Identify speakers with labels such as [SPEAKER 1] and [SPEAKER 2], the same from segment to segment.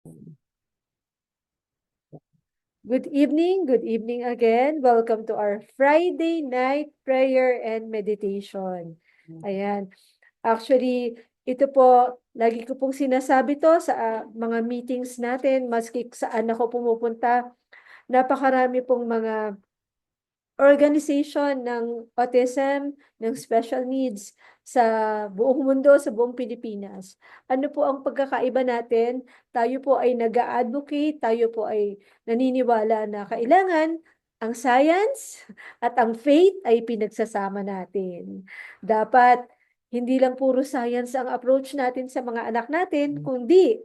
[SPEAKER 1] Good evening again. Welcome to our Friday night prayer and meditation. Ayan. Actually, ito po, lagi ko pong sinasabi to sa mga meetings natin, maski saan ako pumupunta. Napakarami pong mga organization ng autism, ng special needs sa buong mundo, sa buong Pilipinas. Ano po ang pagkakaiba natin? Tayo po ay nag-a-advocate, tayo po ay naniniwala na kailangan ang science at ang faith ay pinagsasama natin. Dapat hindi lang puro science ang approach natin sa mga anak natin, kundi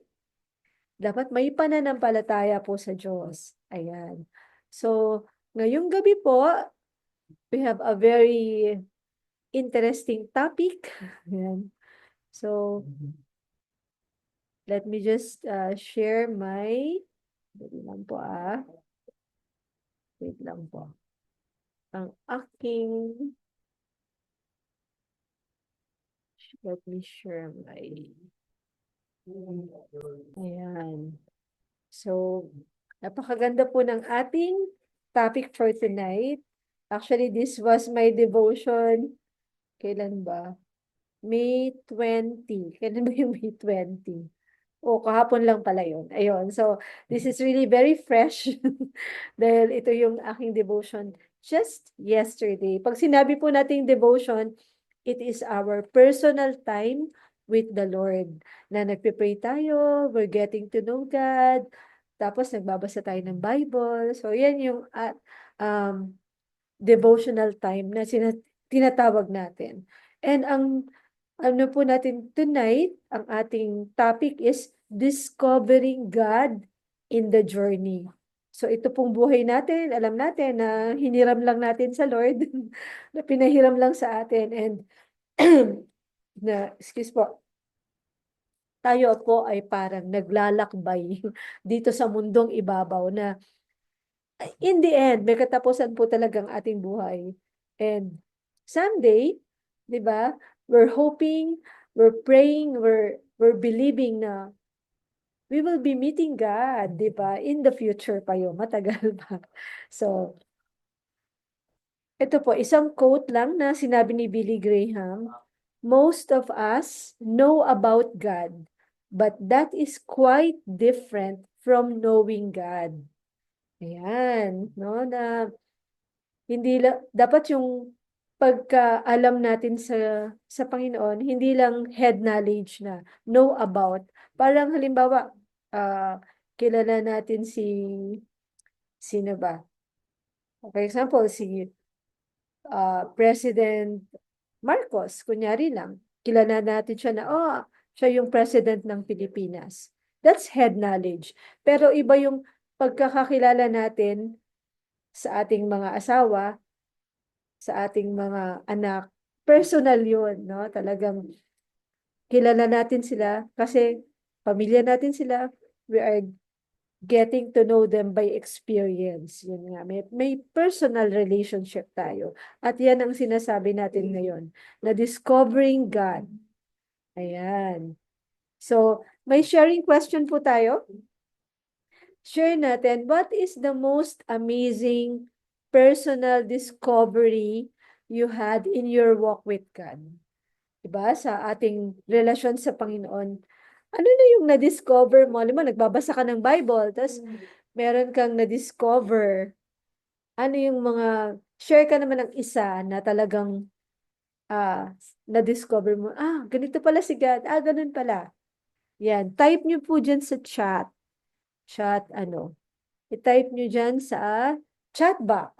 [SPEAKER 1] dapat may pananampalataya po sa Diyos. Ayan. So, ngayong gabi po, we have a very interesting topic. Ayan. So, let me just share my, dali lang po wait lang po. Ang aking, let me share my, ayan. So, napakaganda po ng ating topic for tonight. Actually, this was my devotion. Kailan ba? May 20. Kailan ba yung May 20? O, kahapon lang pala yun. Ayun. So, this is really very fresh. Dahil ito yung aking devotion just yesterday. Pag sinabi po nating devotion, it is our personal time with the Lord. Na nagpe-pray tayo, we're getting to know God, tapos nagbabasa tayo ng Bible. So, yan yung um, devotional time na tinatawag natin. And ang ano po natin tonight, ang ating topic is discovering God in the journey. So ito pong buhay natin, alam natin na hiniram lang natin sa Lord, na pinahiram lang sa atin, and excuse po, tayo po ay parang naglalakbay dito sa mundong ibabaw na in the end, may katapusan po talagang ating buhay. And someday, di ba, we're hoping, we're praying, we're believing na we will be meeting God, di ba? In the future pa yun, matagal pa. So, ito po, isang quote lang na sinabi ni Billy Graham, most of us know about God, but that is quite different from knowing God. Ayan, no, na hindi lang dapat yung pagkaalam natin sa Panginoon, hindi lang head knowledge na know about. Parang halimbawa, kilala natin sino ba? For example, si President Marcos, kunyari lang. Kilala natin siya na, siya yung president ng Pilipinas. That's head knowledge. Pero iba yung pagkakakilala natin sa ating mga asawa, sa ating mga anak, personal yun, no? Talagang kilala natin sila kasi pamilya natin sila. We are getting to know them by experience. Yun nga, may personal relationship tayo. At yan ang sinasabi natin ngayon, na discovering God. Ayan. So, may sharing question po tayo. Share natin, what is the most amazing personal discovery you had in your walk with God? Diba? Sa ating relasyon sa Panginoon. Ano na yung na-discover mo? Alam mo, nagbabasa ka ng Bible, tapos meron kang na-discover. Ano yung mga, share ka naman ng isa na talagang na-discover mo, ganito pala si God. Ganun pala. Yan. Type nyo po dyan sa chat. Chat, I-type nyo dyan sa chat box.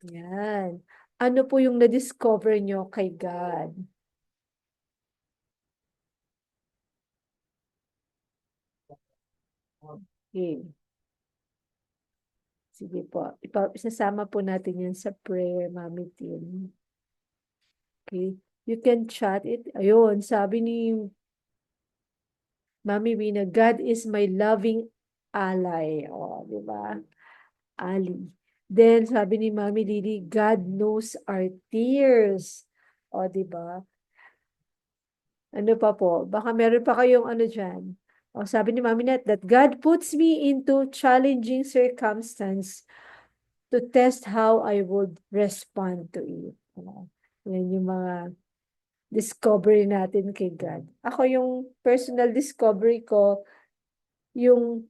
[SPEAKER 1] Yan. Ano po yung na-discover nyo kay God? Okay. Sige po. Isasama po natin yan sa prayer, Mami Tin. Okay. You can chat it. Ayun, sabi ni Mami Wina, God is my loving ally. O, di ba? Ali. Then, sabi ni Mami Lily, God knows our tears. O, di ba? Ano pa po? Baka meron pa kayong ano dyan. O sabi ni Mami Net, that God puts me into challenging circumstance to test how I would respond to it. Yan yung mga discovery natin kay God. Ako yung personal discovery ko, yung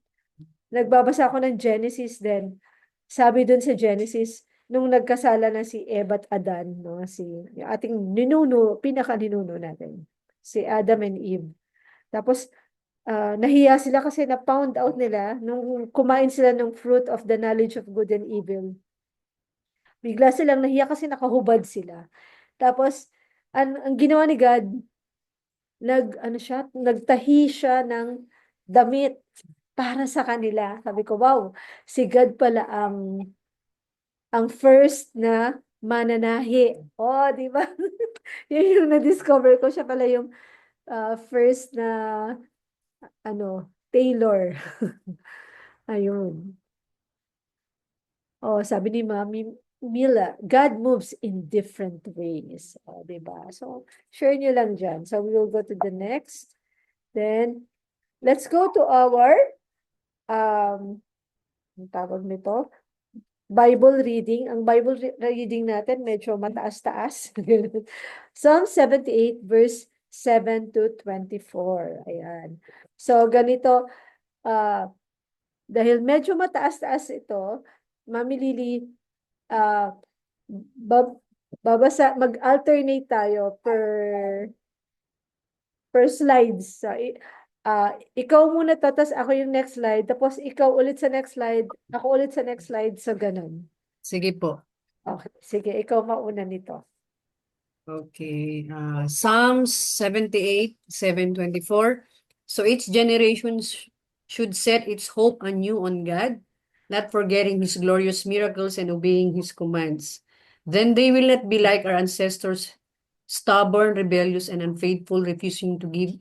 [SPEAKER 1] nagbabasa ako ng Genesis din. Sabi dun sa Genesis, nung nagkasala na si Eva at Adan, no, yung ating pinaka-ninuno natin, si Adam and Eve. Tapos, nahiya sila kasi na-found out nila nung kumain sila ng fruit of the knowledge of good and evil. Bigla silang nahiya kasi nakahubad sila. Tapos, ang ginawa ni God, nagtahi siya ng damit para sa kanila. Sabi ko, wow, si God pala ang first na mananahi. Oh, di ba? Yun yung na-discover ko. Siya pala yung first na tailor. Ayun. Oh, sabi ni Mami Mila, God moves in different ways. Oh, di ba? So, share nyo lang dyan. So, we will go to the next. Then, let's go to our ang tawag nito, Bible reading. Ang Bible reading natin medyo mataas-taas. Psalm 78 verse 7 to 24. Ayan. So, ganito, dahil medyo mataas-taas ito, Mami Lily, mag-alternate tayo per slides. So, ikaw muna to, tapos ako yung next slide, tapos ikaw ulit sa next slide, ako ulit sa next slide, so ganun.
[SPEAKER 2] Sige po.
[SPEAKER 1] Okay, sige, ikaw mauna nito.
[SPEAKER 2] Okay. Psalms 78, 7:24. So each generation should set its hope anew on God, not forgetting His glorious miracles and obeying His commands. Then they will not be like our ancestors, stubborn, rebellious, and unfaithful, refusing to give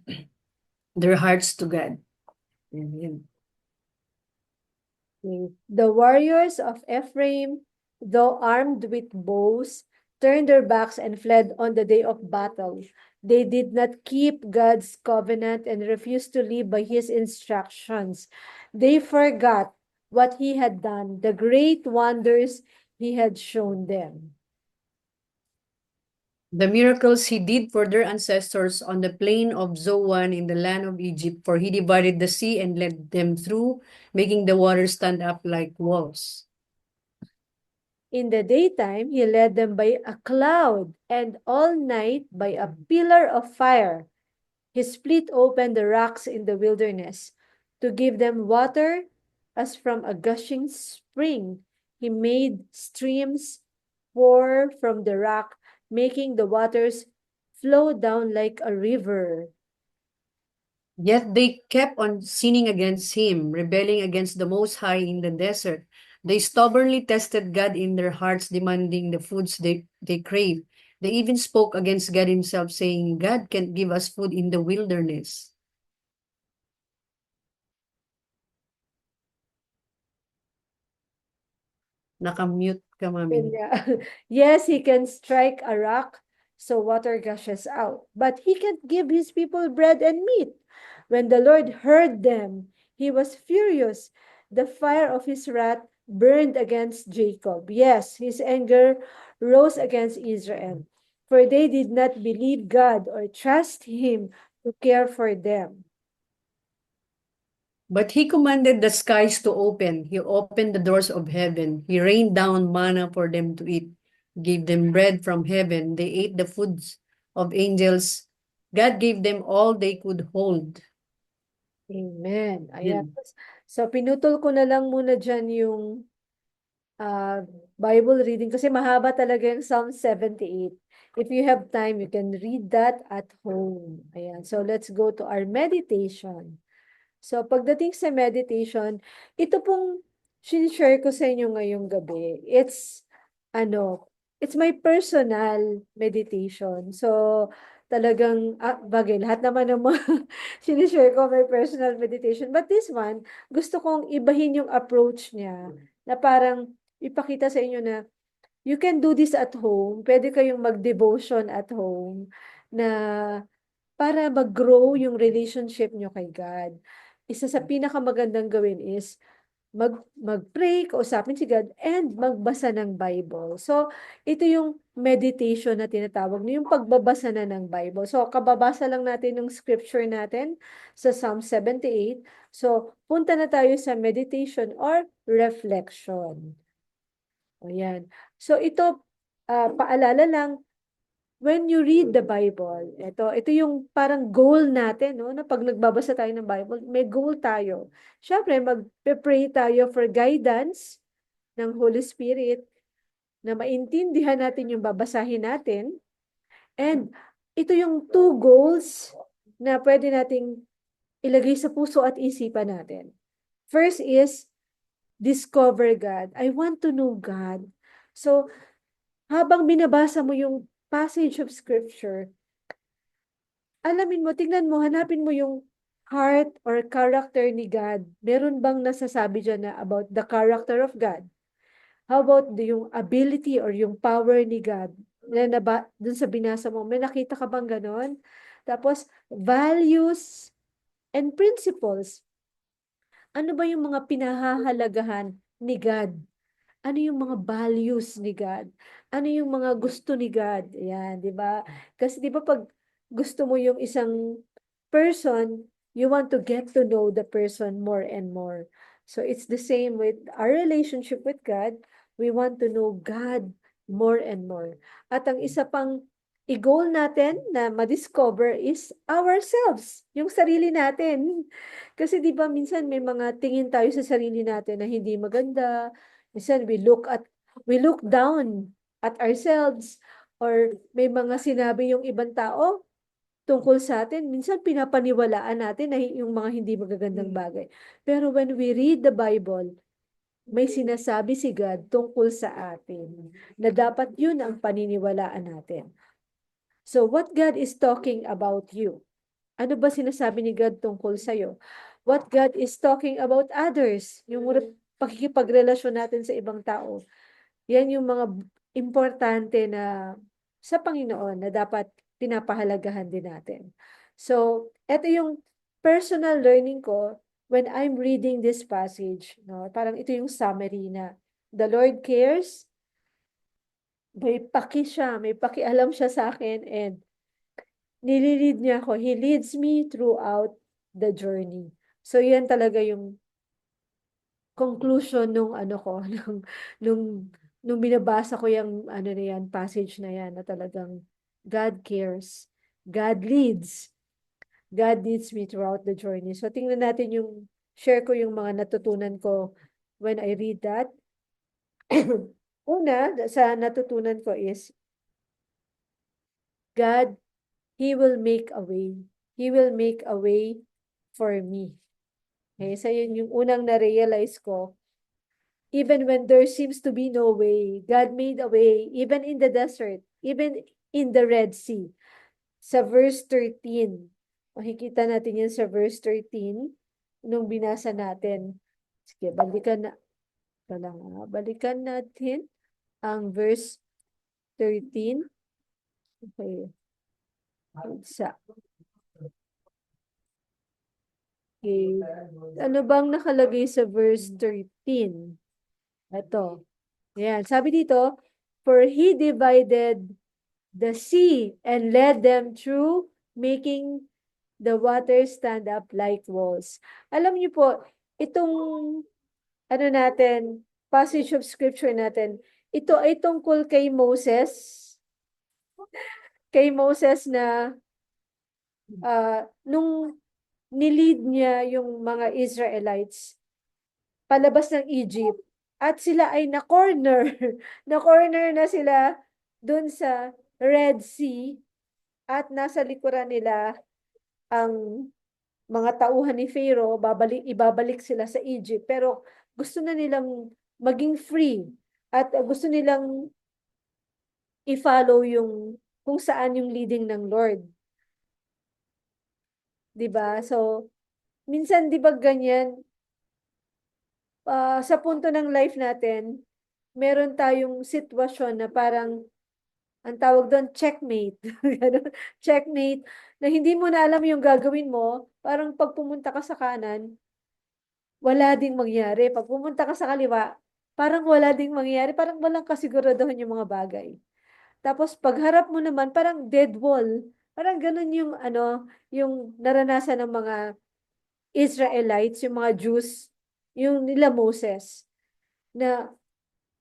[SPEAKER 2] their hearts to God. Amen.
[SPEAKER 1] The warriors of Ephraim, though armed with bows, turned their backs and fled on the day of battle. They did not keep God's covenant and refused to live by his instructions. They forgot what he had done, the great wonders he had shown them.
[SPEAKER 2] The miracles he did for their ancestors on the plain of Zoan in the land of Egypt, for he divided the sea and led them through, making the waters stand up like walls.
[SPEAKER 1] In the daytime, he led them by a cloud, and all night by a pillar of fire. He split open the rocks in the wilderness to give them water as from a gushing spring. He made streams pour from the rock, making the waters flow down like a river.
[SPEAKER 2] Yet they kept on sinning against him, rebelling against the Most High in the desert. They stubbornly tested God in their hearts, demanding the foods they crave. They even spoke against God himself, saying, God can't give us food in the wilderness. Nakamute ka, Mami.
[SPEAKER 1] Yes, he can strike a rock so water gushes out, but he can't give his people bread and meat. When the Lord heard them, he was furious. The fire of his wrath burned against Jacob. Yes, his anger rose against Israel, for they did not believe God or trust him to care for them.
[SPEAKER 2] But he commanded the skies to open. He opened the doors of heaven. He rained down manna for them to eat. He gave them bread from heaven. They ate the foods of angels. God gave them all they could hold.
[SPEAKER 1] Amen. Ayan.
[SPEAKER 2] Yan.
[SPEAKER 1] So, pinutol ko na lang muna dyan yung Bible reading kasi mahaba talaga yung Psalm 78. If you have time, you can read that at home. Ayan. So, let's go to our meditation. So, pagdating sa meditation, ito pong sinishare ko sa inyo ngayong gabi. It's my personal meditation. So, talagang, bagay, lahat naman ng mga sinishare ko may personal meditation. But this one, gusto kong ibahin yung approach niya na parang ipakita sa inyo na you can do this at home. Pwede kayong mag-devotion at home na para mag-grow yung relationship nyo kay God. isa sa pinakamagandang gawin is mag-pray, kausapin si God, and magbasa ng Bible. So, ito yung meditation na tinatawag, yung pagbabasa na ng Bible. So, kababasa lang natin yung scripture natin sa Psalm 78. So, punta na tayo sa meditation or reflection. O yan. So, ito, paalala lang, when you read the Bible, ito yung parang goal natin, no? Na pag nagbabasa tayo ng Bible, may goal tayo. Syempre, mag-pray tayo for guidance ng Holy Spirit na maintindihan natin yung babasahin natin. And ito yung two goals na pwede nating ilagay sa puso at isipan natin. First is, discover God. I want to know God. So, habang binabasa mo yung passage of Scripture, alamin mo, tingnan mo, hanapin mo yung heart or character ni God. Meron bang nasasabi dyan na about the character of God? How about yung ability or yung power ni God? Dun sa binasa mo, may nakita ka bang ganon? Tapos, values and principles. Ano ba yung mga pinahahalagahan ni God? Ano yung mga values ni God? Ano yung mga gusto ni God? Ayan, di ba? Kasi di ba pag gusto mo yung isang person, you want to get to know the person more and more. So it's the same with our relationship with God. We want to know God more and more. At ang isa pang i-goal natin na ma-discover is ourselves, yung sarili natin. Kasi di ba minsan may mga tingin tayo sa sarili natin na hindi maganda. Minsan we look down at ourselves, or may mga sinabi yung ibang tao tungkol sa atin. Minsan pinapaniwalaan natin na yung mga hindi magagandang bagay. Pero when we read the Bible, may sinasabi si God tungkol sa atin na dapat yun ang paniniwalaan natin. So what God is talking about you? Ano ba sinasabi ni God tungkol sa'yo? What God is talking about others? Yung pakikipagrelasyon natin sa ibang tao. Yan yung mga importante na sa Panginoon na dapat pinapahalagahan din natin. So, ito yung personal learning ko when I'm reading this passage. No? Parang ito yung summary na the Lord cares, may pakialam siya sa akin, and nililid niya ako. He leads me throughout the journey. So, yan talaga yung conclusion nung ano ko, nung, nung binabasa ko yung ano na yan, passage na yan, na talagang God cares. God leads. God leads me throughout the journey. So, tingnan natin share ko yung mga natutunan ko when I read that. Una, sa natutunan ko is, God, He will make a way. He will make a way for me. Okay, so yun yung unang na-realize ko. Even when there seems to be no way, God made a way, even in the desert, even in the Red Sea. Sa verse 13, makikita natin yan sa verse 13, nung binasa natin. Sige, balikan natin ang verse 13. Okay. Okay. Ano bang nakalagay sa verse 13? Ito. Ayan. Sabi dito, for He divided the sea and led them through, making the waters stand up like walls. Alam niyo po, itong ano natin, passage of scripture natin, ito ay tungkol kay Moses. Kay Moses na nung nilid niya yung mga Israelites palabas ng Egypt, at sila ay na-corner. Na-corner na sila dun sa Red Sea, at nasa likuran nila ang mga tauhan ni Pharaoh, ibabalik sila sa Egypt. Pero gusto na nilang maging free, at gusto nilang i-follow yung kung saan yung leading ng Lord. 'Di ba? So, minsan 'di ba ganyan, sa punto ng life natin, meron tayong sitwasyon na parang Ang tawag doon, checkmate. Ganun, checkmate, na hindi mo na alam yung gagawin mo, parang pag pumunta ka sa kanan, wala ding mangyari. Pag pumunta ka sa kaliwa, parang wala ding mangyari, parang walang kasiguraduhan yung mga bagay. Tapos pagharap mo naman, parang dead wall. Parang ganun yung yung naranasan ng mga Israelites, yung mga Jews, yung nila Moses, na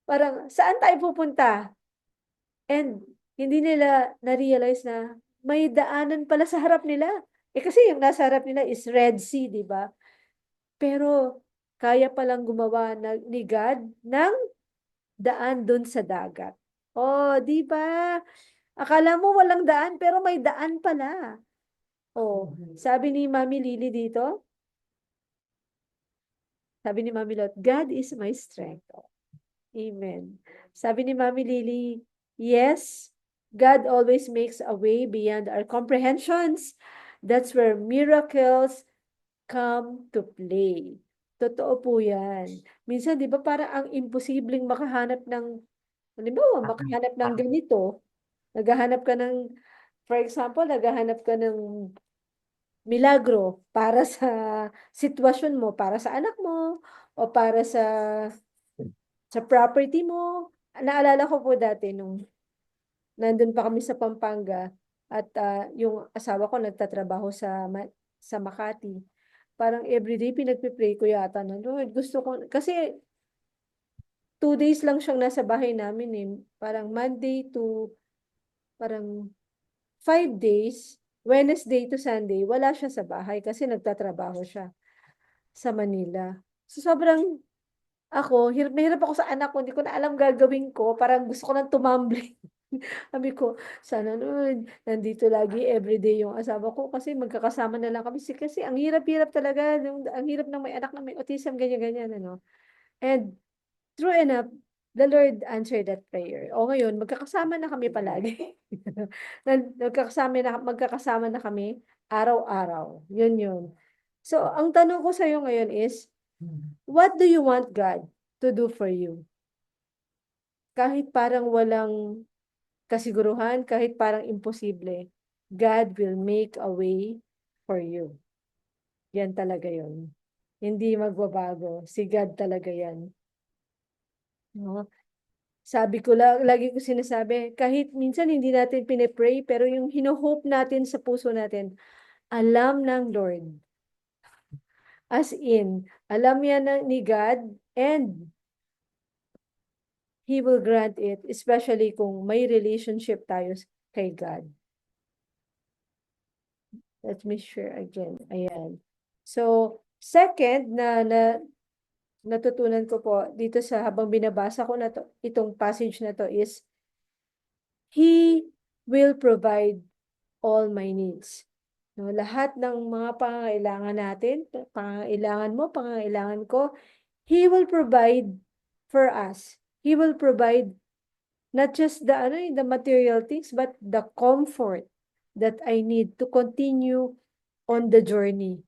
[SPEAKER 1] parang saan tayo pupunta? And hindi nila na-realize na may daanan pala sa harap nila. Eh kasi yung nasa harap nila is Red Sea, di ba? Pero kaya palang gumawa ni God ng daan dun sa dagat. Oh, di ba? Akala mo walang daan, pero may daan pala. Oh, sabi ni Mami Lily dito, sabi ni Mami Lot, God is my strength. Oh, amen. Sabi ni Mami Lily, yes, God always makes a way beyond our comprehensions. That's where miracles come to play. Totoo po yan. Minsan, di ba, parang ang imposibleng makahanap ng, halimbawa, makahanap ng ganito. Naghahanap ka ng, for example, naghahanap ka ng milagro para sa sitwasyon mo, para sa anak mo, o para sa property mo. Naalala ko po dati nung nandun pa kami sa Pampanga at yung asawa ko nagtatrabaho sa Makati. Parang everyday pinagpipray ko yata na, Lord, gusto ko, kasi 2 days lang siyang nasa bahay namin eh. Parang Monday to, parang 5 days, Wednesday to Sunday, wala siya sa bahay kasi nagtatrabaho siya sa Manila. So sobrang hirap na hirap ako sa anak ko, hindi ko na alam gagawin ko, parang gusto ko nang tumambling. Sabi ko, sana nun, nandito lagi everyday yung asawa ko kasi magkakasama na lang kami. Kasi ang hirap-hirap talaga, ang hirap ng may anak na may autism, ganyan-ganyan, ano. And true enough, the Lord answered that prayer. O ngayon, magkakasama na kami palagi. Magkakasama na kami araw-araw. Yun yun. So, ang tanong ko sa iyo ngayon is, what do you want God to do for you? Kahit parang walang kasiguruhan, kahit parang imposible, God will make a way for you. Yan talaga yun. Hindi magbabago. Si God talaga yan. No? Sabi ko lang, lagi ko sinasabi, kahit minsan hindi natin pinipray, pero yung hino-hope natin sa puso natin, alam ng Lord. As in, alam yan ni God, and He will grant it, especially kung may relationship tayo kay God. Let me share again. Ayan. So, second na natutunan ko po dito sa habang binabasa ko na to, itong passage na to is, He will provide all my needs. No, lahat ng mga pangangailangan natin, pangangailangan mo, pangangailangan ko, He will provide for us. He will provide not just the material things, but the comfort that I need to continue on the journey.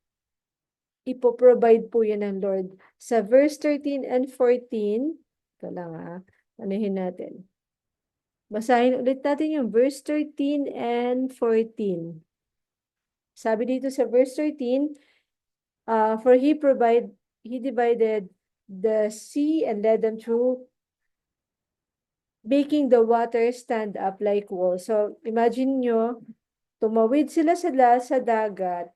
[SPEAKER 1] Ipoprovide po yan ng Lord. Sa verse 13 and 14, ito lang anuhin natin. Basahin ulit natin yung verse 13 and 14. Sabi dito sa verse 13, for He divided the sea and led them through, making the water stand up like walls. So, imagine nyo, tumawid sila sa dagat,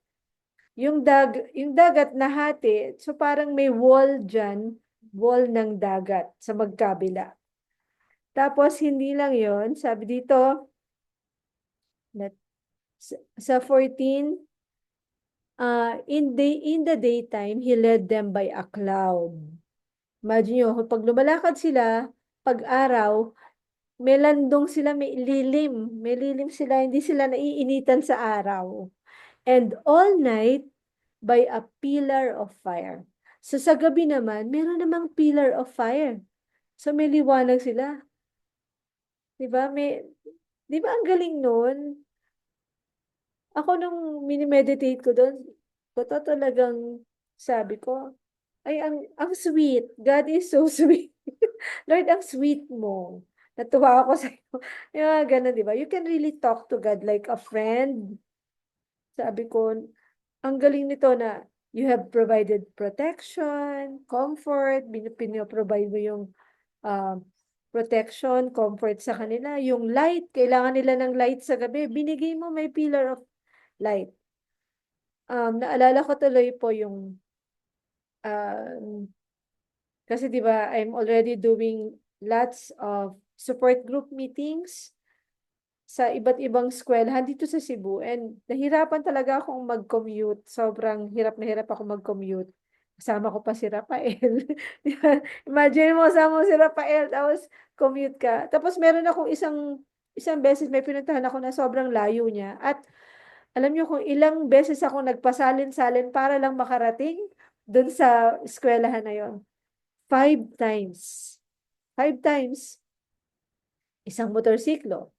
[SPEAKER 1] yung dagat nahati, so parang may wall dyan, wall ng dagat sa magkabila. Tapos, hindi lang yon, sabi dito, sa 14, in the daytime, He led them by a cloud. Imagine nyo, pag lumalakad sila, pag araw, may landong sila, may lilim sila, hindi sila naiinitan sa araw. And all night, by a pillar of fire. So sa gabi naman, meron namang pillar of fire. So may liwanag sila. 'Di ba? 'Di ba ang galing noon? Ako nung mini-meditate ko doon, talagang sabi ko, ay ang sweet. God is so sweet. Lord, ang sweet mo. Natuwa ako sa'yo. Yung mga ganun, di ba? You can really talk to God like a friend. Sabi ko, ang galing nito na you have provided protection, comfort, pinoprovide mo yung um, protection, comfort sa kanila. Yung light, kailangan nila ng light sa gabi. Binigay mo, may pillar of light. Naalala ko tuloy po yung um, kasi 'di ba, I'm already doing lots of support group meetings sa iba't ibang eskwelahan dito sa Cebu and nahirapan talaga akong mag-commute. Sobrang hirap na hirap ako mag-commute. Kasama ko pa si Rafael. Di ba? Imagine mo, kasama mo si Rafael, tapos commute ka. Tapos meron akong isang beses may pinuntahan ako na sobrang layo niya. At alam niyo kung ilang beses ako nagpasalin-salin para lang makarating dun sa eskwelahan na yon. 5 times. 5 times. Isang motorsiklo.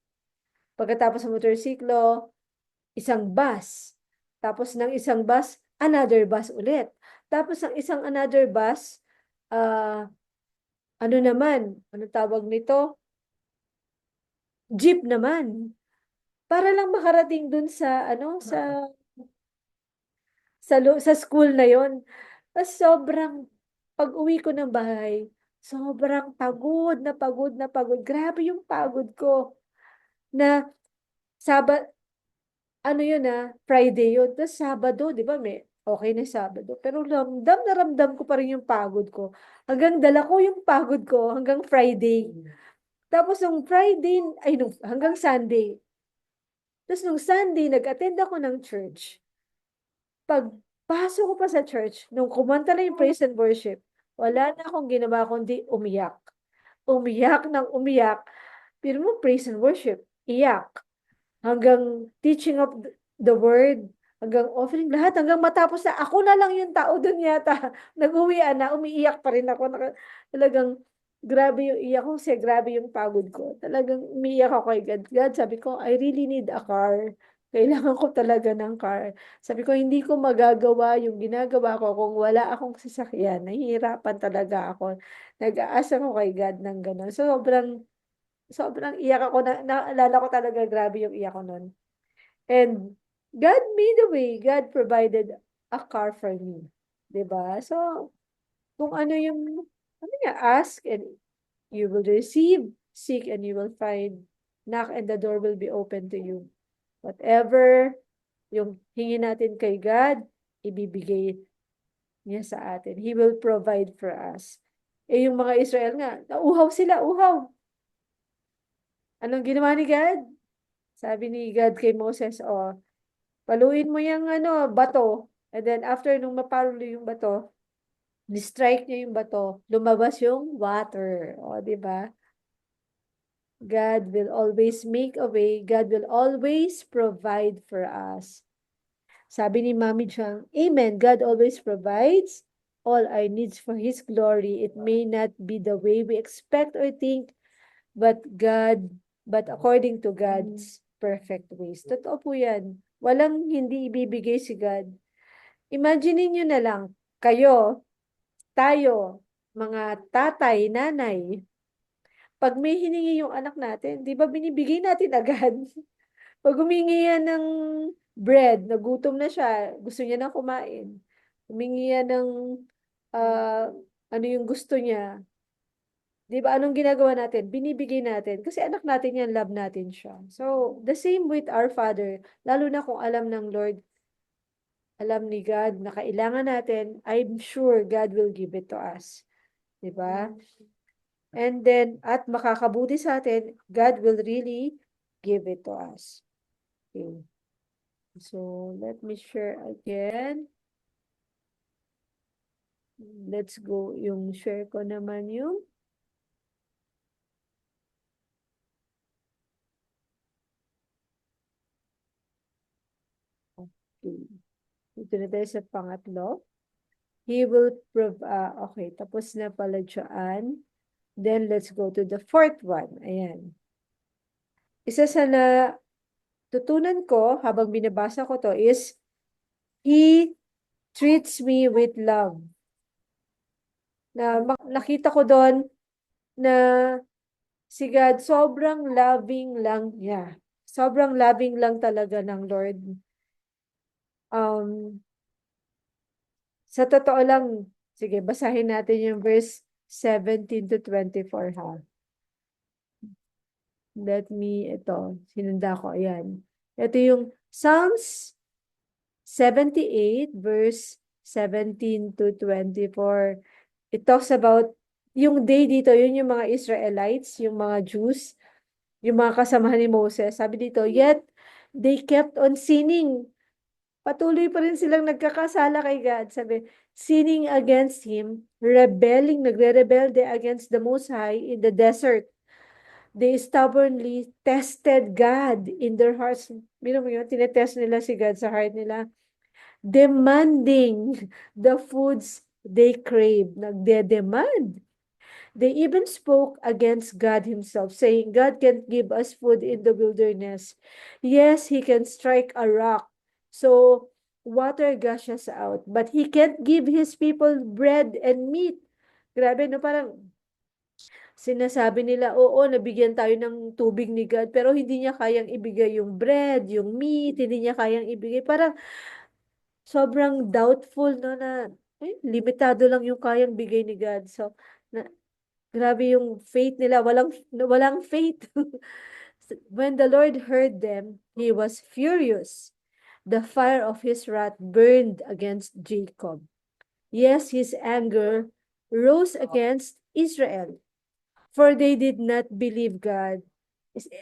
[SPEAKER 1] Pagkatapos ng motorsiklo, isang bus. Tapos ng isang bus, another bus ulit. Tapos ng isang another bus, ano naman, ano tawag nito? Jeep naman. Para lang makarating dun sa, ano, sa school na yon. Tapos sobrang, pag-uwi ko ng bahay, sobrang pagod na pagod na pagod. Grabe yung pagod ko. Na, Sabat, ano yun Friday yun. Tapos Sabado, di ba okay na Sabado. Pero ramdam na ramdam ko pa rin yung pagod ko. Hanggang dala ko yung pagod ko hanggang Friday. Tapos nung Friday, ay hanggang Sunday. Tapos nung Sunday, nag-attend ako ng church. Pagpasok ko pa sa church, nung kumanta na yung praise and worship, wala na akong ginawa kundi umiyak. Umiyak ng umiyak. Pero mo praise and worship, iyak. Hanggang teaching of the word, hanggang offering lahat, hanggang matapos na ako na lang yung tao doon yata. Nag-uwian na, umiiyak pa rin ako. Talagang grabe yung iyak ko kasi grabe yung pagod ko. Talagang umiiyak ako kay God. God, sabi ko, I really need a car. Kailangan ko talaga ng car. Sabi ko, hindi ko magagawa yung ginagawa ko kung wala akong sasakyan. Nahihirapan talaga ako. Nag-aasa ko kay God ng gano'n. Sobrang iyak ako naalala ko talaga grabe yung iyak ko nun. And God made a way. God provided a car for me. 'Di ba? So, kung ano yung ano niya, ask and you will receive, seek and you will find, knock and the door will be open to you. Whatever yung hingin natin kay God, ibibigay niya sa atin. He will provide for us. Eh yung mga Israel nga, nauhaw sila, uhaw. Anong ginawa ni God? Sabi ni God kay Moses, paluin mo yung bato. And then after nung mapalulo yung bato, ni-strike niya yung bato, lumabas yung water. O, di ba? God will always make a way. God will always provide for us. Sabi ni Mami Chang, Amen. God always provides all our needs for His glory. It may not be the way we expect or think, but according to God's perfect ways. Totoo po yan. Walang hindi ibibigay si God. Imagine niyo na lang, kayo, tayo, mga tatay, nanay, pag may hiningi yung anak natin, di ba binibigay natin agad? Pag humingi yan ng bread, nagutom na siya, gusto niya na kumain. Humingi yan ng ah, ano yung gusto niya. Di ba, anong ginagawa natin? Binibigay natin. Kasi anak natin yan, love natin siya. So, the same with our Father. Lalo na kung alam ng Lord, alam ni God na kailangan natin, I'm sure God will give it to us. Di ba? And then, at makakabuti sa atin, God will really give it to us. Okay. So, let me share again. Let's go. Yung share ko naman yung okay. Ito na tayo sa pangatlo. He will okay, tapos na pala dyan. Then, let's go to the fourth one. Ayan. Isa sa tutunan ko habang binabasa ko to is, He treats me with love. Nakita ko doon na Si God, sobrang loving lang niya. Sobrang loving lang talaga ng Lord. Um, sa totoo lang, sige, basahin natin yung verse 17 to 24 ha. Let me, ito, sinunda ko, ayan. Ito yung Psalms 78 verse 17 to 24. It talks about yung day dito, yun yung mga Israelites, yung mga Jews, yung mga kasamahan ni Moses. Sabi dito, yet they kept on sinning. Patuloy pa rin silang nagkakasala kay God. Sabi, sinning against Him, rebelling, nagre-rebelde against the Most High in the desert. They stubbornly tested God in their hearts. Mino mo yun, tinetest nila si God sa heart nila, demanding the foods they crave. Nagde-demand. They even spoke against God himself, saying, God can't give us food in the wilderness. Yes, he can strike a rock, so water gushes out, but he can't give his people bread and meat. Grabe, no? Parang sinasabi nila, oo, nabigyan tayo ng tubig ni God, pero hindi niya kayang ibigay yung bread, yung meat, hindi niya kayang ibigay. Parang sobrang doubtful, no, na limitado lang yung kayang bigay ni God. So, grabe yung faith nila, walang faith. When the Lord heard them, he was furious. The fire of his wrath burned against Jacob. Yes, his anger rose against Israel, for they did not believe God.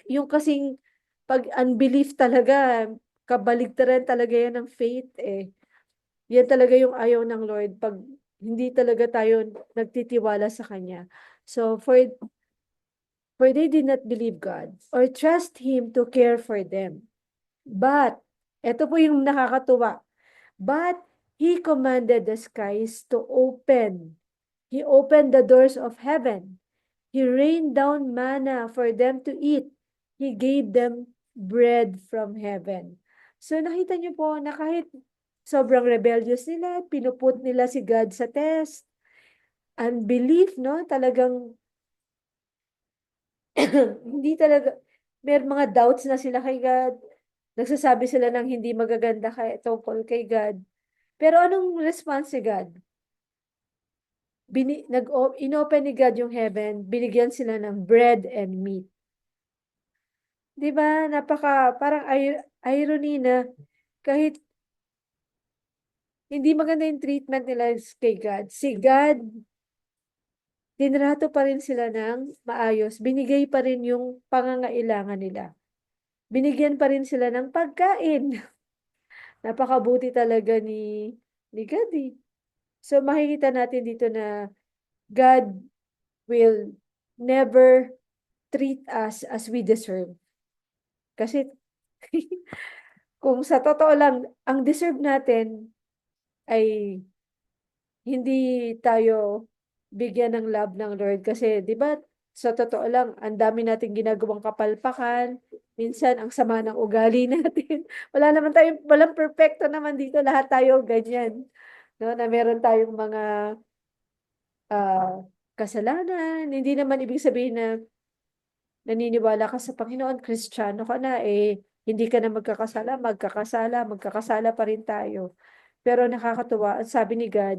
[SPEAKER 1] Yung kasing pag-unbelief talaga, kabaligtaran talaga yan ng faith eh. Yan talaga yung ayaw ng Lord pag hindi talaga tayo nagtitiwala sa Kanya. So, for they did not believe God or trust Him to care for them. But, eto po yung nakakatuwa, but He commanded the skies to open. He opened the doors of heaven. He rained down manna for them to eat. He gave them bread from heaven. So nakita niyo po na kahit sobrang rebellious nila, pinuput nila si God sa test. Unbelief, no? Talagang hindi talaga, may mga doubts na sila kay God. Nagsasabi sila ng hindi magaganda tungkol kay God. Pero anong response ni God? Inopen ni God yung heaven, binigyan sila ng bread and meat. 'Di ba? Parang irony na kahit hindi maganda yung treatment nila kay God, si God, tinrato pa rin sila ng maayos. Binigay pa rin yung pangangailangan nila. Binigyan pa rin sila ng pagkain. Napakabuti talaga ni God eh. So makikita natin dito na God will never treat us as we deserve. Kasi kung sa totoo lang, ang deserve natin ay hindi tayo bigyan ng love ng Lord. Kasi, di ba, sa totoo lang, ang dami nating ginagawang kapalpakan. Minsan, ang sama ng ugali natin. Walang perfecto naman dito. Lahat tayo ganyan. No, na meron tayong mga kasalanan. Hindi naman ibig sabihin na naniniwala ka sa Panginoon, Kristiyano ka na, hindi ka na magkakasala pa rin tayo. Pero nakakatuwa, ang sabi ni God,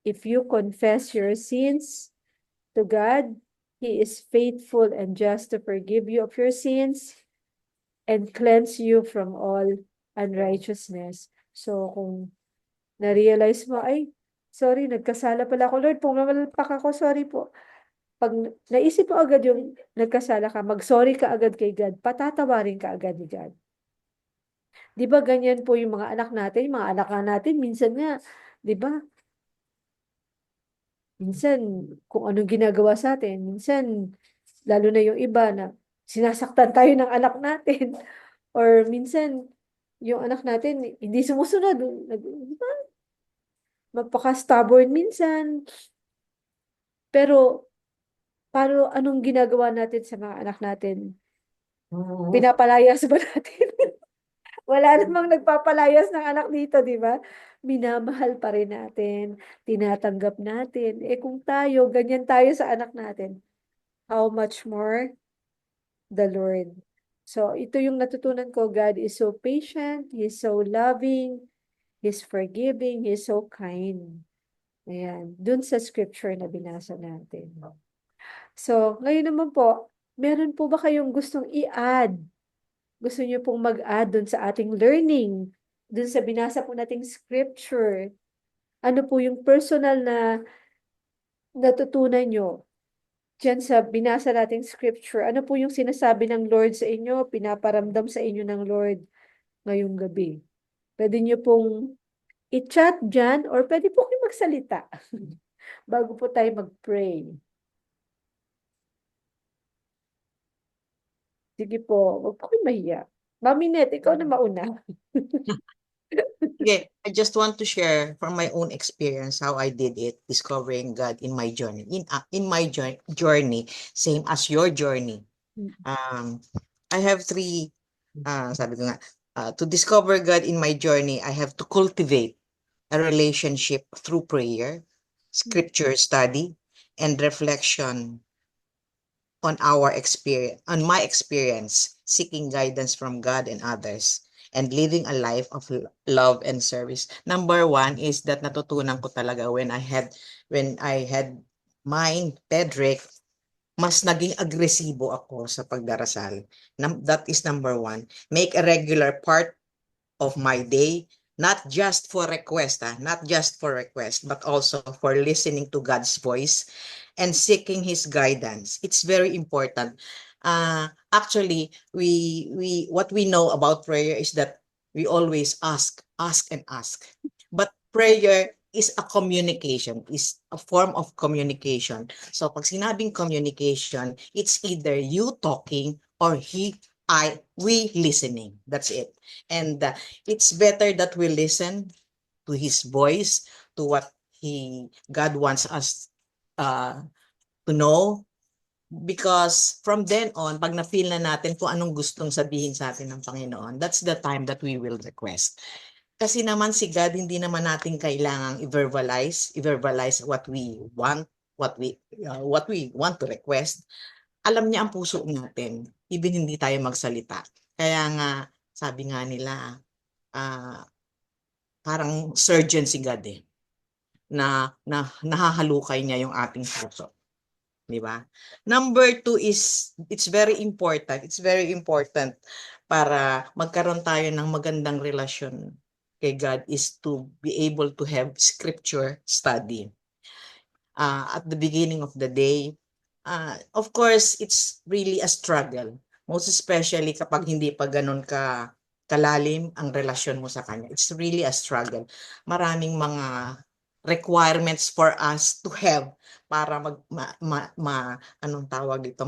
[SPEAKER 1] if you confess your sins to God, He is faithful and just to forgive you of your sins and cleanse you from all unrighteousness. So, kung na-realize mo, ay, sorry, nagkasala pala ako. Lord, pumamalpak ako, sorry po. Pag naisip mo agad yung nagkasala ka, mag-sorry ka agad kay God, patatawarin ka agad ni God. Di ba ganyan po yung mga anak natin, minsan nga, di ba, minsan, kung anong ginagawa sa atin, minsan, lalo na yung iba na sinasaktan tayo ng anak natin. Or minsan, yung anak natin, hindi sumusunod. Diba? Magpaka-stubborn minsan. Pero, anong ginagawa natin sa mga anak natin? Pinapalayas ba natin? Wala namang nagpapalayas ng anak dito, di ba? Minamahal pa rin natin, tinatanggap natin. Kung tayo, ganyan tayo sa anak natin, how much more the Lord. So, ito yung natutunan ko. God is so patient, He's so loving, He's forgiving, He's so kind. Ayan, dun sa scripture na binasa natin. So, ngayon naman po, meron po ba kayong gustong i-add? Gusto niyo pong mag-add dun sa ating learning? Dun sa binasa po nating scripture? Ano po yung personal na natutunan nyo diyan sa binasa nating scripture? Ano po yung sinasabi ng Lord sa inyo, pinaparamdam sa inyo ng Lord ngayong gabi? Pwede niyo pong i-chat dyan or pwede po kayo magsalita bago po tayo mag-pray. Sige po, huwag po kayong mahiya. Mami Net, ikaw na mauna.
[SPEAKER 3] Yeah, I just want to share from my own experience how I did it, discovering God in my journey. In my journey, same as your journey. I have three. Sabi ko nga, to discover God in my journey, I have to cultivate a relationship through prayer, scripture study, and reflection on my experience, seeking guidance from God and others, and living a life of love and service. Number one is that natutunan ko talaga when I had mine, Pedrick, mas naging agresibo ako sa pagdarasal. That is number one. Make a regular part of my day, not just for request, but also for listening to God's voice and seeking His guidance. It's very important. Actually, we what we know about prayer is that we always ask and ask. But prayer is a communication, is a form of communication. So pag sinabing communication, it's either you talking or we listening. That's it. And it's better that we listen to His voice, to what God wants us uh, to know, because from then on, pag na-feel na natin kung anong gustong sabihin sa atin ng Panginoon, that's the time that we will request. Kasi naman si God, hindi naman natin kailangang i-verbalize what we want, what we want to request. Alam niya ang puso natin, even hindi tayo magsalita. Kaya nga, sabi nga nila, parang surgeon si God na nahahalukay niya yung ating puso. Di ba? Number two is, it's very important. It's very important para magkaroon tayo ng magandang relasyon kay God is to be able to have scripture study. At the beginning of the day, of course, it's really a struggle. Most especially kapag hindi pa ganun kalalim ang relasyon mo sa Kanya. It's really a struggle. Maraming mga requirements for us to have para anong tawag dito,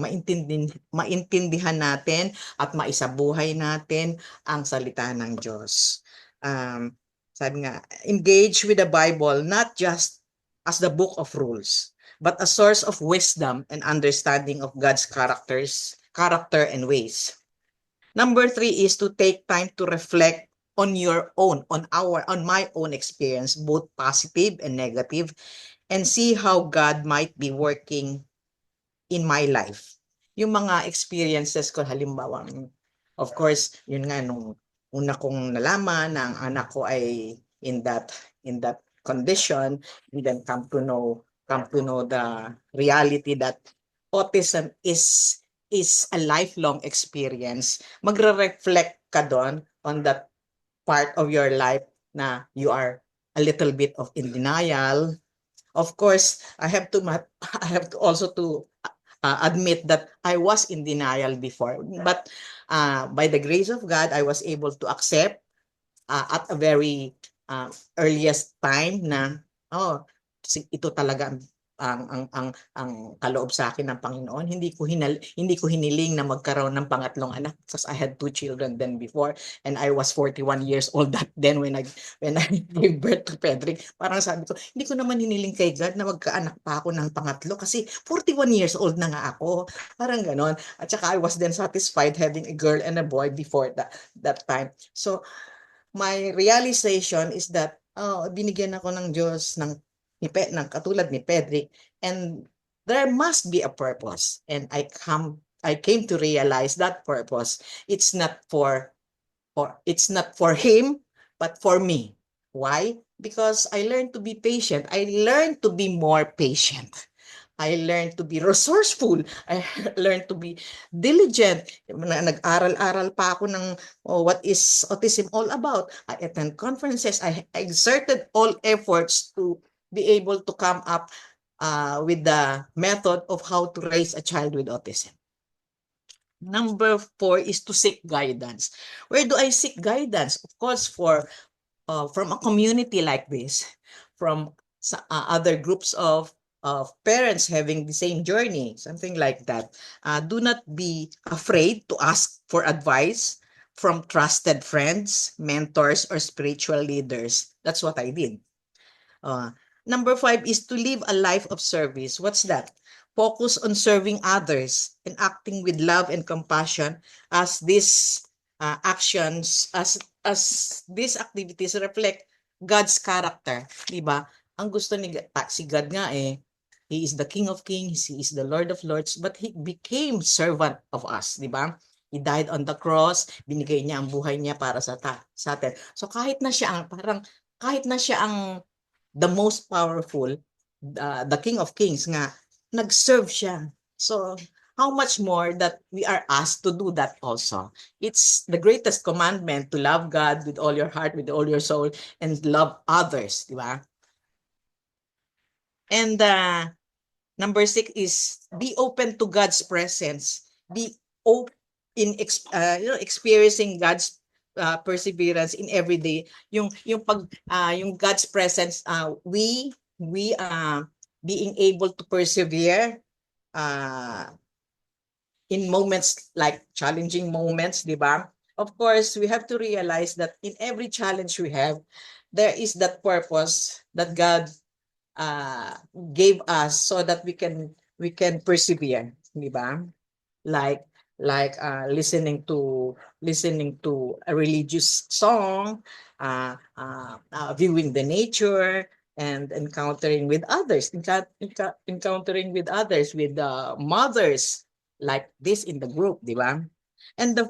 [SPEAKER 3] maintindihan natin at maisabuhay natin ang salita ng Diyos. Sabi nga, engage with the Bible not just as the book of rules, but a source of wisdom and understanding of God's character and ways. Number three is to take time to reflect on my own experience, both positive and negative, and see how God might be working in my life. Yung mga experiences ko, halimbawa, of course, yun nga, nung una kong nalaman na ang anak ko ay in that condition, and then come to know the reality that autism is a lifelong experience. Magre-reflect ka doon on that part of your life na you are a little bit of in denial. Of course, I have to also to admit that I was in denial before, but by the grace of God, I was able to accept at a very earliest time na ito talaga ang kaloob sa akin ng Panginoon. Hindi ko hiniling na magkaroon ng pangatlong anak, because I had 2 children then before, and I was 41 years old then when I gave birth to Pedrick. Parang sabi ko, hindi ko naman hiniling kay God na magkaanak pa ako ng pangatlo kasi 41 years old na nga ako. Parang ganon. At saka I was then satisfied having a girl and a boy before that time. So my realization is that binigyan ako ng Diyos ng katulad ni Pedrick, and there must be a purpose. And I came to realize that purpose, it's not it's not for him, but for me. Why? Because I learned to be patient. I learned to be more patient. I learned to be resourceful. I learned to be diligent. Nag-aral-aral pa ako ng what is autism all about. I attend conferences. I exerted all efforts to be able to come up with the method of how to raise a child with autism. Number 4 is to seek guidance. Where do I seek guidance? Of course, from a community like this, from other groups of parents having the same journey, something like that. Do not be afraid to ask for advice from trusted friends, mentors, or spiritual leaders. That's what I did. Number 5 is to live a life of service. What's that? Focus on serving others and acting with love and compassion as these as these activities reflect God's character, 'di ba? Ang gusto si God nga He is the King of Kings, He is the Lord of Lords, but He became servant of us, 'di ba? He died on the cross, binigay niya ang buhay niya para sa atin. So kahit na siya ang the most powerful, the King of Kings nga, nag-serve siya. So, how much more that we are asked to do that also. It's the greatest commandment to love God with all your heart, with all your soul, and love others, di ba? And number 6 is be open to God's presence. Be open in experiencing God's perseverance in every day. Yung God's presence, we being able to persevere in moments like challenging moments, di ba? Of course, we have to realize that in every challenge we have, there is that purpose that God gave us so that we can persevere, di ba? Like listening to a religious song, viewing the nature, and encountering with others, encountering with others, with mothers like this in the group, di ba? And the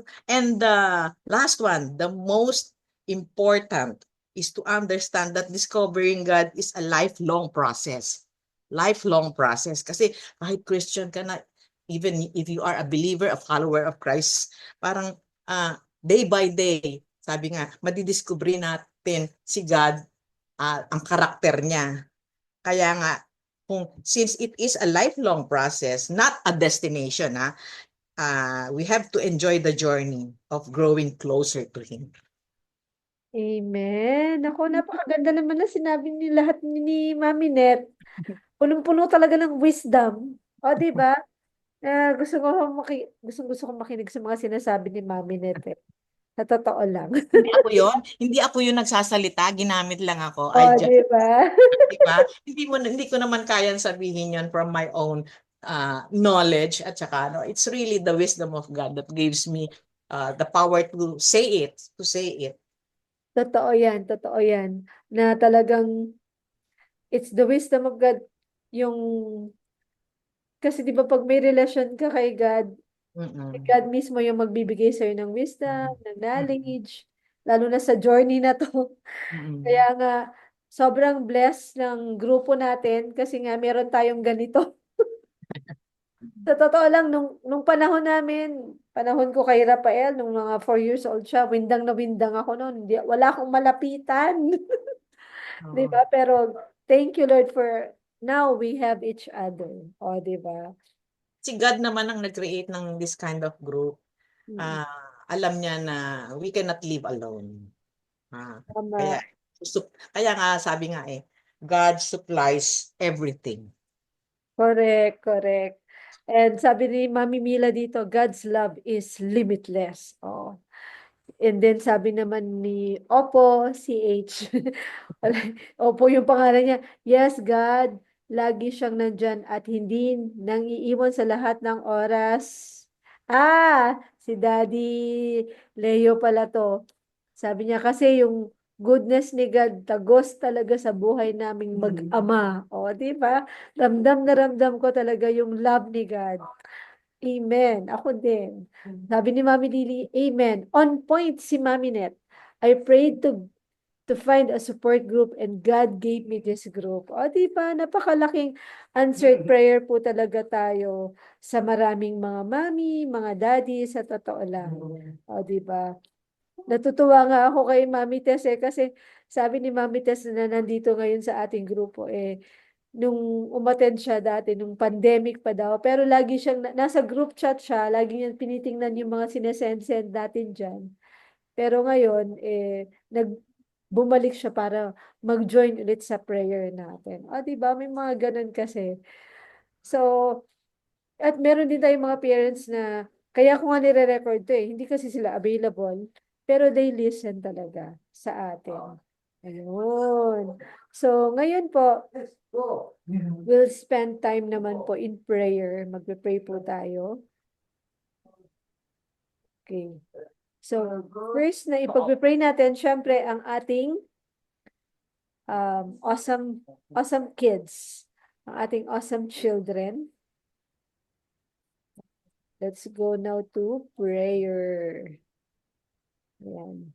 [SPEAKER 3] last one, the most important, is to understand that discovering God is a lifelong process. Lifelong process. Kasi kahit Christian ka na, even if you are a believer, a follower of Christ, parang day by day, sabi nga, madidiscover natin si God, ang karakter niya. Kaya nga, since it is a lifelong process, not a destination, we have to enjoy the journey of growing closer to Him.
[SPEAKER 1] Amen. Ako, napakaganda naman na sinabi ni lahat ni Mami Net. Punong-puno talaga ng wisdom. O, di ba? Gusto ko makinig sa mga sinasabi ni Mami Net eh. Sa totoo lang.
[SPEAKER 3] Hindi ako yun nagsasalita, ginamit lang ako.
[SPEAKER 1] O, di ba?
[SPEAKER 3] Di ba? Hindi ko naman kayang sabihin yon from my own knowledge at saka it's really the wisdom of God that gives me the power to say it,
[SPEAKER 1] Totoo yan, totoo yan. Na talagang it's the wisdom of God. Yung, kasi di ba pag may relasyon ka kay God, God mismo yung magbibigay sa'yo ng wisdom, ng knowledge, lalo na sa journey na to. Kaya nga, sobrang blessed ng grupo natin kasi nga meron tayong ganito. Sa totoo lang, nung panahon namin, panahon ko kay Rafael, nung mga 4 years old siya, windang na windang ako noon. Wala akong malapitan. Di ba? Pero thank you, Lord, for now we have each other. O, di ba?
[SPEAKER 3] Si God naman ang nag-create ng this kind of group. Alam niya na we cannot live alone.
[SPEAKER 1] Tama.
[SPEAKER 3] Kaya nga sabi nga God supplies everything.
[SPEAKER 1] Correct, correct. And sabi ni Mami Mila dito, God's love is limitless. Oh. And then sabi naman ni Oppo, CH. Oppo yung pangalan niya. Yes, God, lagi siyang nandyan at hindi nang iiwan sa lahat ng oras. Si Daddy Leo pala to. Sabi niya kasi yung goodness ni God, tagos talaga sa buhay naming mag-ama. O, di ba? Ramdam na ramdam ko talaga yung love ni God. Amen. Ako din. Sabi ni Mami Lily, Amen. On point si Mami Net. I prayed to find a support group and God gave me this group. O, di ba? Napakalaking answered prayer po talaga tayo sa maraming mga mami, mga daddy, sa totoo lang. O, di ba? Natutuwa nga ako kay Mami Tess kasi sabi ni Mami Tess na nandito ngayon sa ating grupo nung umattend siya dati, nung pandemic pa daw, pero lagi siyang, nasa group chat siya, lagi niyang tinitingnan yung mga sinesend-send natin dyan. Pero ngayon, bumalik siya para mag-join ulit sa prayer natin. O, di ba? May mga ganun kasi. So, at meron din tayong mga parents na, kaya ko nga nire-record to hindi kasi sila available, pero they listen talaga sa atin. Ayun. So, ngayon po, we'll spend time naman po in prayer. Magpe-pray po tayo. Okay. So, first na ipagpe-pray natin, syempre, ang ating awesome kids, ang ating awesome children. Let's go now to prayer. Ayan.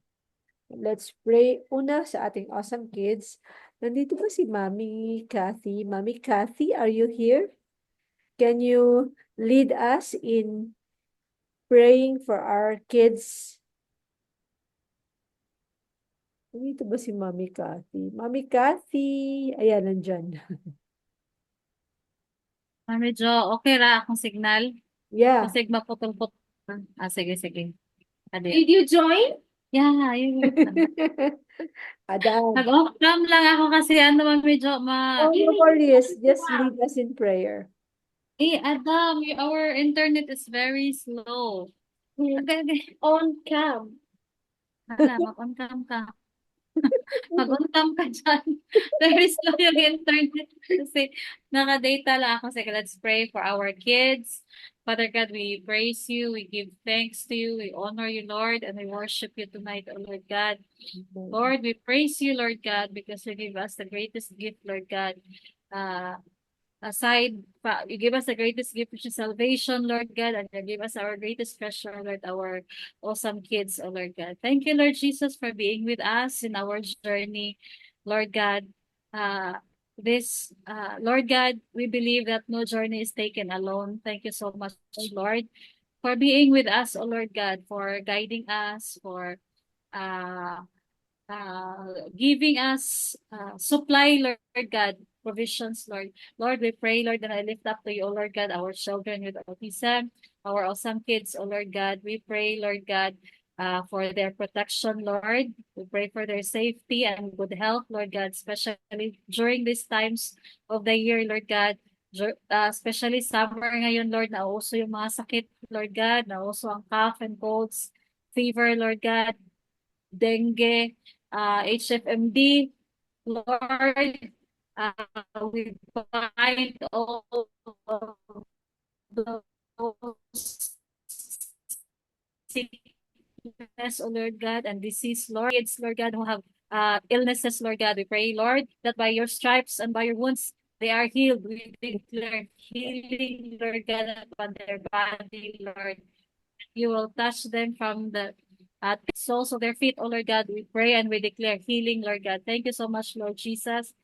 [SPEAKER 1] Let's pray una sa ating awesome kids. Nandito ba si Mami Kathy? Mami Kathy, are you here? Can you lead us in praying for our kids? Nandito ba si Mami Kathy? Mami Kathy! Ayan, nandyan.
[SPEAKER 4] Medyo okay ra akong signal.
[SPEAKER 1] Yeah.
[SPEAKER 4] Kasi maputol-putol. Sige, sige. Adi.
[SPEAKER 5] Did you join?
[SPEAKER 4] Yeah, yun.
[SPEAKER 1] Adam.
[SPEAKER 4] Nag-off cam lang ako kasi medyo
[SPEAKER 1] Oh, no worries. Just lead us in prayer.
[SPEAKER 4] Adam, our internet is very slow. Okay.
[SPEAKER 5] On cam.
[SPEAKER 4] Adam, mag-on cam ka. Mag-on cam ka dyan. Very slow yung internet. Kasi naka-data lang ako. Sige, let's pray for our kids. Father God, we praise you, we give thanks to you, we honor you, Lord, and we worship you tonight, O Lord God. Lord, we praise you, Lord God, because you give us the greatest gift, Lord God. You give us the greatest gift, which is salvation, Lord God, and you give us our greatest treasure, Lord, our awesome kids, O Lord God. Thank you, Lord Jesus, for being with us in our journey, Lord God. Lord God, we believe that no journey is taken alone. Thank you so much, Lord, for being with us, O Lord God, for guiding us, for uh, giving us supply, Lord God, provisions, Lord. Lord, we pray, Lord, and I lift up to you, O Lord God, our children with autism, our awesome kids, O Lord God. We pray, Lord God, for their protection, Lord. We pray for their safety and good health, Lord God, especially during these times of the year, Lord God. Especially summer ngayon, Lord, nauso yung mga sakit, Lord God, nauso ang cough and colds, fever, Lord God, dengue, HFMD, Lord, we bind all of those sickness, O Lord God, and disease, Lord. Kids, Lord God, who have illnesses, Lord God, we pray, Lord, that by your stripes and by your wounds, they are healed. We declare healing, Lord God, upon their body, Lord. You will touch them from the soles of their feet, oh Lord God. We pray and we declare healing, Lord God. Thank you so much, Lord Jesus,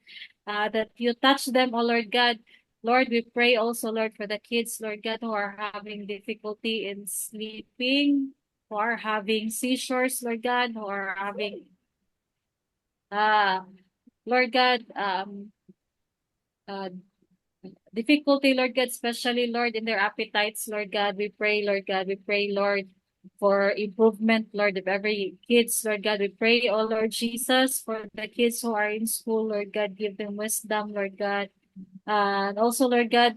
[SPEAKER 4] that you touch them, oh Lord God. Lord, we pray also, Lord, for the kids, Lord God, who are having difficulty in sleeping, who are having seizures, Lord God, who are having, Lord God, difficulty, Lord God, especially, Lord, in their appetites, Lord God. We pray, Lord God. We pray, Lord, for improvement, Lord, of every kids, Lord God. We pray, oh Lord Jesus, for the kids who are in school, Lord God. Give them wisdom, Lord God. And also, Lord God,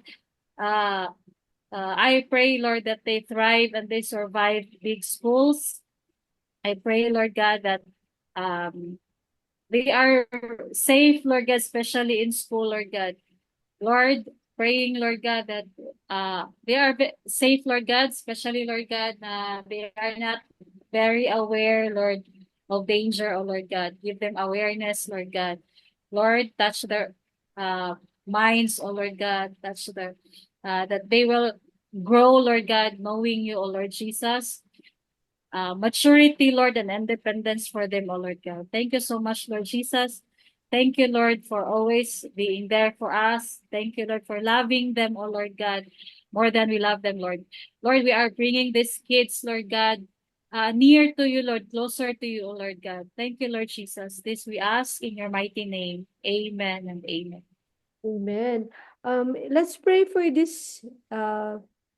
[SPEAKER 4] I pray, Lord, that they thrive and they survive big schools. I pray, Lord God, that they are safe, Lord God, especially in school, Lord God. Lord, praying, Lord God, that they are safe, Lord God, especially, Lord God, they are not very aware, Lord, of danger, O Lord God. Give them awareness, Lord God. Lord, touch their minds, O Lord God. Touch their that they will grow, Lord God, knowing you, O Lord Jesus. Maturity, Lord, and independence for them, O Lord God. Thank you so much, Lord Jesus. Thank you, Lord, for always being there for us. Thank you, Lord, for loving them, O Lord God, more than we love them, Lord. Lord, we are bringing these kids, Lord God, near to you, Lord, closer to you, O Lord God. Thank you, Lord Jesus. This we ask in your mighty name. Amen and amen.
[SPEAKER 1] Amen. Let's pray for these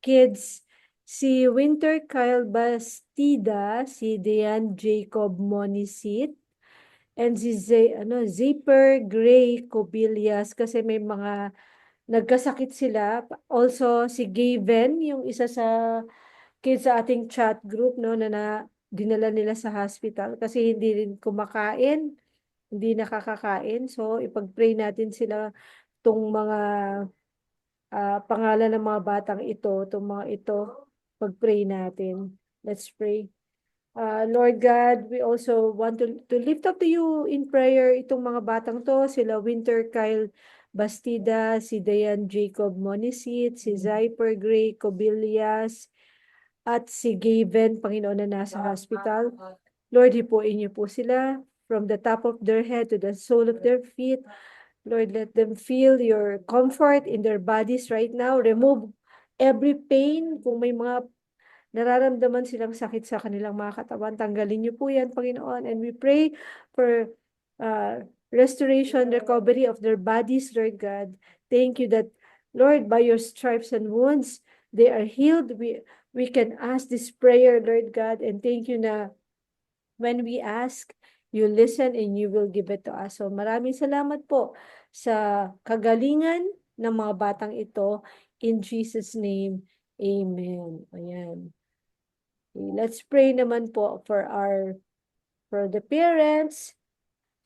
[SPEAKER 1] kids. Si Winter Kyle Bastida, si Dean Jacob Monisit, and si Zipper Gray Cobillas kasi may mga nagkasakit sila. Also, si Gaven, yung isa sa kids sa ating chat group, no, na dinala nila sa hospital kasi hindi rin kumakain, hindi nakakakain. So, ipag-pray natin sila tong mga pangalan ng mga batang ito, itong mga ito, pag-pray natin. Let's pray. Lord God, we also want to lift up to you in prayer itong mga batang to, sila Winter Kyle Bastida, si Dayan Jacob Monisit, si Zyper Gray Cobillas, at si Gaven, Panginoon, na nasa hospital. Lord, hipuin niyo po sila from the top of their head to the sole of their feet. Lord, let them feel your comfort in their bodies right now. Remove every pain. Kung may mga nararamdaman silang sakit sa kanilang mga katawan, tanggalin niyo po yan, Panginoon. And we pray for restoration, recovery of their bodies, Lord God. Thank you that, Lord, by your stripes and wounds, they are healed. We can ask this prayer, Lord God, and thank you na when we ask, you listen and you will give it to us. So maraming salamat po sa kagalingan ng mga batang ito. In Jesus' name, amen. Ayan. Okay, let's pray naman po for the parents.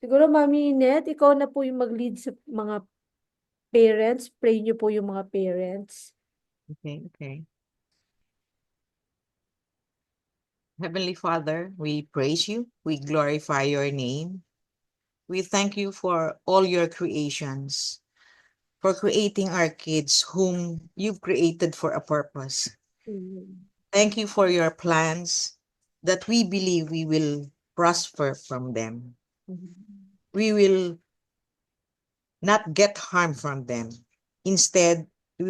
[SPEAKER 1] Siguro, Mami Net, ikaw na po yung mag-lead sa mga parents. Pray niyo po yung mga parents.
[SPEAKER 3] Okay, okay. Heavenly Father, we praise you. We glorify your name. We thank you for all your creations, for creating our kids whom you've created for a purpose.
[SPEAKER 1] Amen.
[SPEAKER 3] Thank you for your plans that we believe we will prosper from them. We will not get harm from them. Instead, they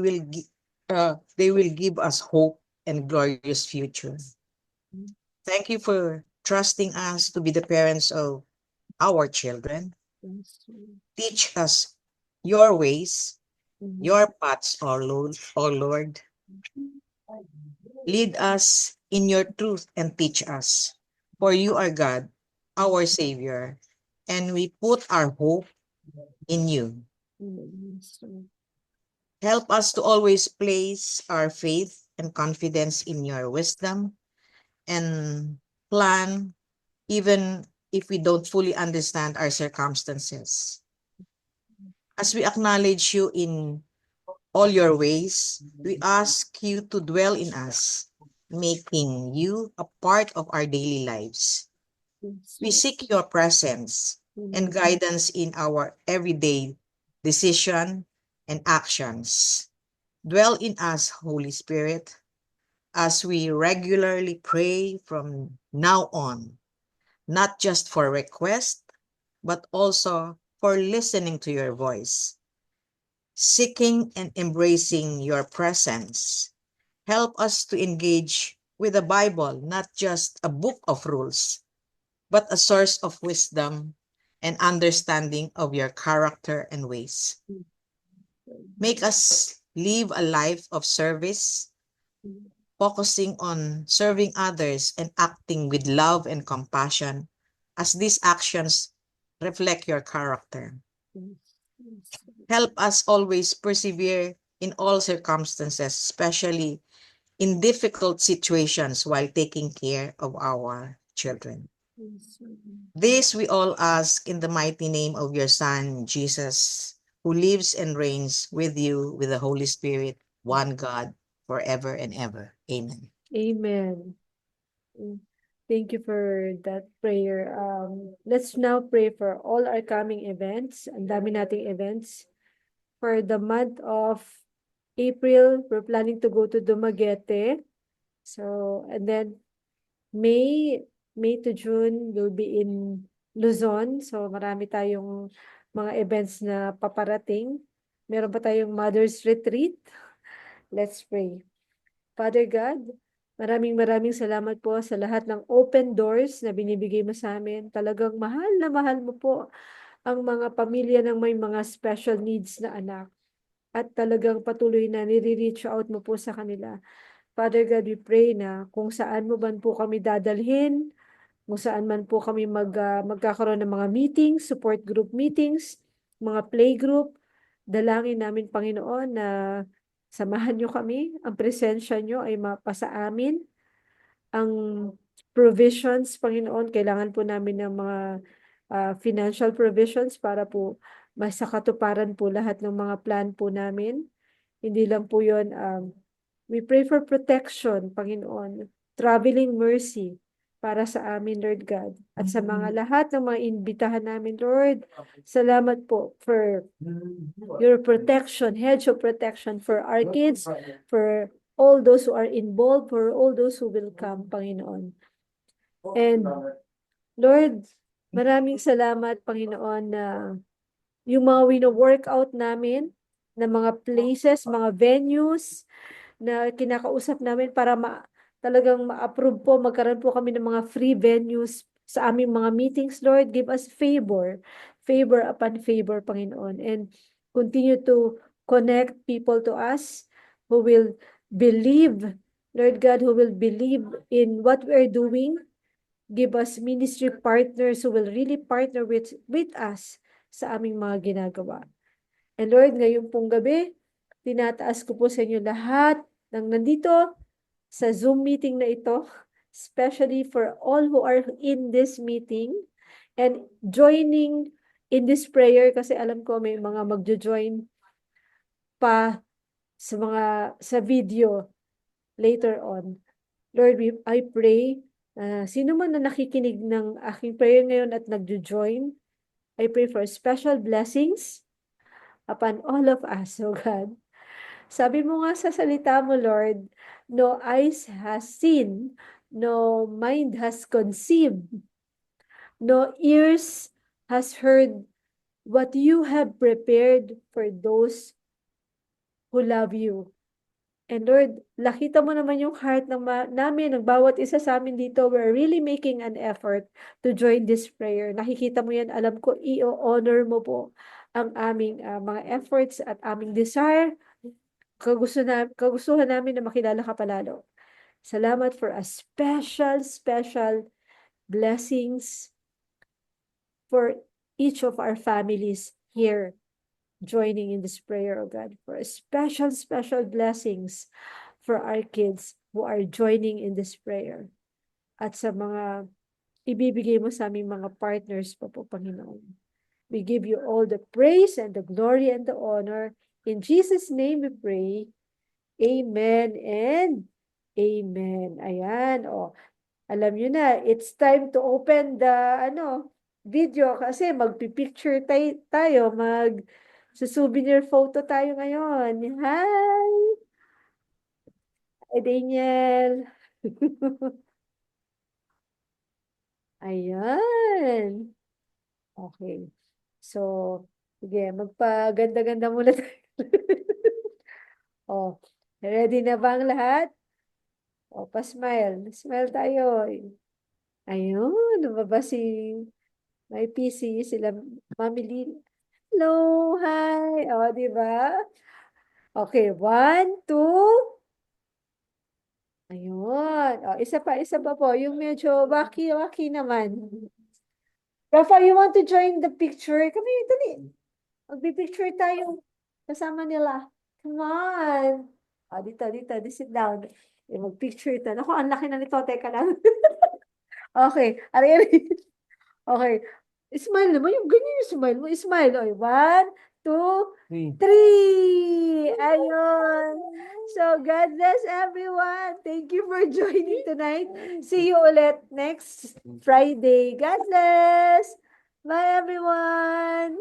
[SPEAKER 3] will give us hope and glorious future. Thank you for trusting us to be the parents of our children. Teach us your ways, your paths, O Lord. Lead us in your truth and teach us. For you are God, our Savior, and we put our hope in you. Help us to always place our faith and confidence in your wisdom and plan, even if we don't fully understand our circumstances. As we acknowledge you in all your ways, we ask you to dwell in us, making you a part of our daily lives. We seek your presence and guidance in our everyday decision and actions. Dwell in us, Holy Spirit, as we regularly pray from now on, not just for request, but also for listening to your voice, seeking and embracing your presence. Help us to engage with the Bible, not just a book of rules, but a source of wisdom and understanding of your character and ways. Make us live a life of service, focusing on serving others and acting with love and compassion, as these actions reflect your character. Help us always persevere in all circumstances, especially in difficult situations while taking care of our children. This we all ask in the mighty name of your Son, Jesus, who lives and reigns with you with the Holy Spirit, one God, forever and ever. Amen.
[SPEAKER 1] Amen. Thank you for that prayer. Let's now pray for all our coming events. Ang dami nating events. For the month of April, we're planning to go to Dumaguete. So, and then May to June, we'll be in Luzon. So, marami tayong mga events na paparating. Meron pa tayong Mother's Retreat. Let's pray. Father God, maraming salamat po sa lahat ng open doors na binibigay mo sa amin. Talagang mahal na mahal mo po ang mga pamilya ng may mga special needs na anak. At talagang patuloy na nire-reach out mo po sa kanila. Father God, we pray na kung saan mo man po kami dadalhin, kung saan man po kami magkakaroon ng mga meetings, support group meetings, mga play group, dalangin namin, Panginoon, na samahan nyo kami, ang presensya nyo ay mapasa amin, ang provisions, Panginoon, kailangan po namin ng mga financial provisions para po masakatuparan po lahat ng mga plan po namin. Hindi lang po yun, we pray for protection, Panginoon, traveling mercy para sa amin, Lord God. At sa mga lahat ng mga imbitahan namin, Lord, salamat po for your protection, hedge of protection for our kids, for all those who are involved, for all those who will come, Panginoon. And Lord, maraming salamat, Panginoon, na yung mga wino-workout namin, na mga places, mga venues, na kinakausap namin para talagang ma-approve po, magkaroon po kami ng mga free venues sa aming mga meetings, Lord. Give us favor upon favor, Panginoon. And continue to connect people to us who will believe, Lord God, who will believe in what we're doing. Give us ministry partners who will really partner with us sa aming mga ginagawa. And Lord, ngayon pong gabi, tinataas ko po sa inyo lahat ng nandito sa Zoom meeting na ito, especially for all who are in this meeting and joining in this prayer, kasi alam ko may mga magjo-join pa sa video later on. Lord, I pray, sino man na nakikinig ng aking prayer ngayon at nagjo-join, I pray for special blessings upon all of us, oh God. Sabi mo nga sa salita mo, Lord, no eyes has seen, no mind has conceived, no ears has heard what you have prepared for those who love you. And Lord, nakita mo naman yung heart namin, ng bawat isa sa amin dito. We're really making an effort to join this prayer. Nakikita mo yan, alam ko, i-honor mo po ang aming mga efforts at aming desire. Kagustuhan namin na makilala ka palalo. Salamat for a special blessings for each of our families here joining in this prayer, oh God, for a special blessings for our kids who are joining in this prayer. At sa mga ibibigay mo sa aming mga partners po, Panginoon. We give you all the praise and the glory and the honor. In Jesus' name we pray. Amen and amen. Ayan, alam nyo na, it's time to open the video kasi magpipicture tayo, souvenir photo tayo ngayon. Hi! Hi, Daniel. Ayan. Okay. So, sige, magpaganda-ganda muna tayo. Ready na ba ang lahat? Pa-smile. Smile tayo. Ayun, lumabas may PC, sila Mami Lynn. Hello, hi. Di ba? Okay, 1, 2. Ayun. Isa pa po. Yung medyo waki naman. Rafa, you want to join the picture? Kami, dali. Magpipicture tayo kasama nila. Come on. Dito, sit down. Mag-picture tayo. Ako, ang laki na nito. Teka lang. Okay. Okay. Smile naman. Yung ganyan yung smile mo. Smile. 1, 2, 3. Ayun. So, God bless everyone. Thank you for joining tonight. See you ulit next Friday. God bless. Bye, everyone.